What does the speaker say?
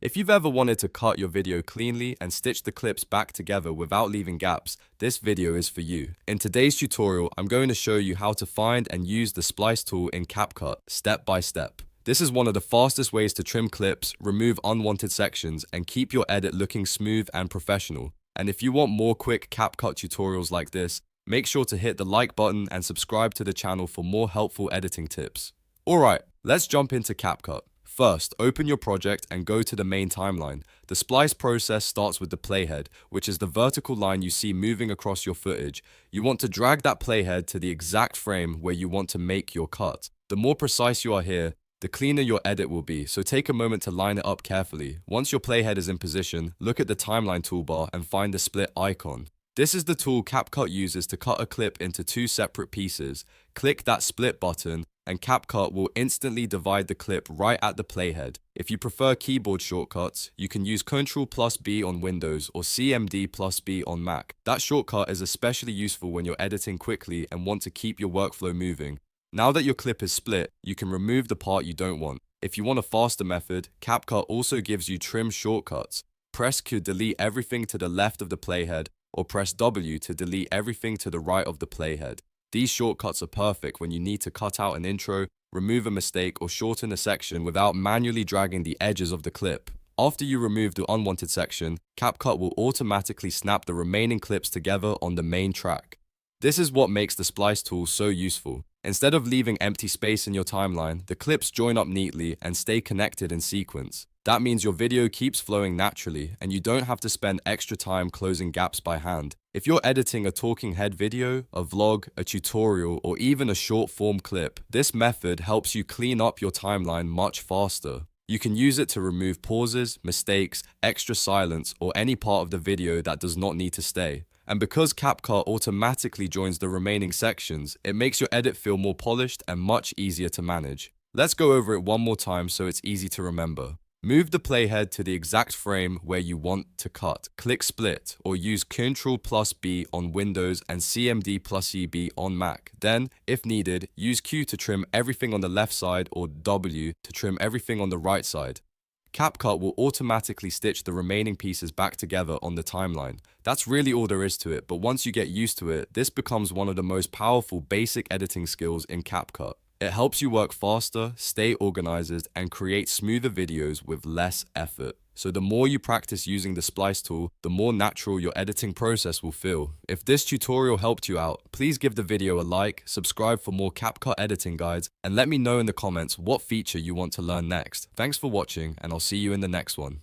If you've ever wanted to cut your video cleanly and stitch the clips back together without leaving gaps, this video is for you. In today's tutorial, I'm going to show you how to find and use the Splice tool in CapCut, step by step. This is one of the fastest ways to trim clips, remove unwanted sections, and keep your edit looking smooth and professional. And if you want more quick CapCut tutorials like this, make sure to hit the like button and subscribe to the channel for more helpful editing tips. Alright, let's jump into CapCut. First, open your project and go to the main timeline. The splice process starts with the playhead, which is the vertical line you see moving across your footage. You want to drag that playhead to the exact frame where you want to make your cut. The more precise you are here, the cleaner your edit will be, so take a moment to line it up carefully. Once your playhead is in position, look at the timeline toolbar and find the split icon. This is the tool CapCut uses to cut a clip into two separate pieces. Click that split button and CapCut will instantly divide the clip right at the playhead. If you prefer keyboard shortcuts, you can use Ctrl+B on Windows or CMD+B on Mac. That shortcut is especially useful when you're editing quickly and want to keep your workflow moving. Now that your clip is split, you can remove the part you don't want. If you want a faster method, CapCut also gives you trim shortcuts. Press Q to delete everything to the left of the playhead, or press W to delete everything to the right of the playhead. These shortcuts are perfect when you need to cut out an intro, remove a mistake, or shorten a section without manually dragging the edges of the clip. After you remove the unwanted section, CapCut will automatically snap the remaining clips together on the main track. This is what makes the Splice tool so useful. Instead of leaving empty space in your timeline, the clips join up neatly and stay connected in sequence. That means your video keeps flowing naturally and you don't have to spend extra time closing gaps by hand. If you're editing a talking head video, a vlog, a tutorial, or even a short form clip, this method helps you clean up your timeline much faster. You can use it to remove pauses, mistakes, extra silence, or any part of the video that does not need to stay. And because CapCut automatically joins the remaining sections, it makes your edit feel more polished and much easier to manage. Let's go over it one more time so it's easy to remember. Move the playhead to the exact frame where you want to cut. Click Split or use Ctrl+B on Windows and CMD+EB on Mac. Then, if needed, use Q to trim everything on the left side or W to trim everything on the right side. CapCut will automatically stitch the remaining pieces back together on the timeline. That's really all there is to it, but once you get used to it, this becomes one of the most powerful basic editing skills in CapCut. It helps you work faster, stay organized, and create smoother videos with less effort. So the more you practice using the Splice tool, the more natural your editing process will feel. If this tutorial helped you out, please give the video a like, subscribe for more CapCut editing guides, and let me know in the comments what feature you want to learn next. Thanks for watching, and I'll see you in the next one.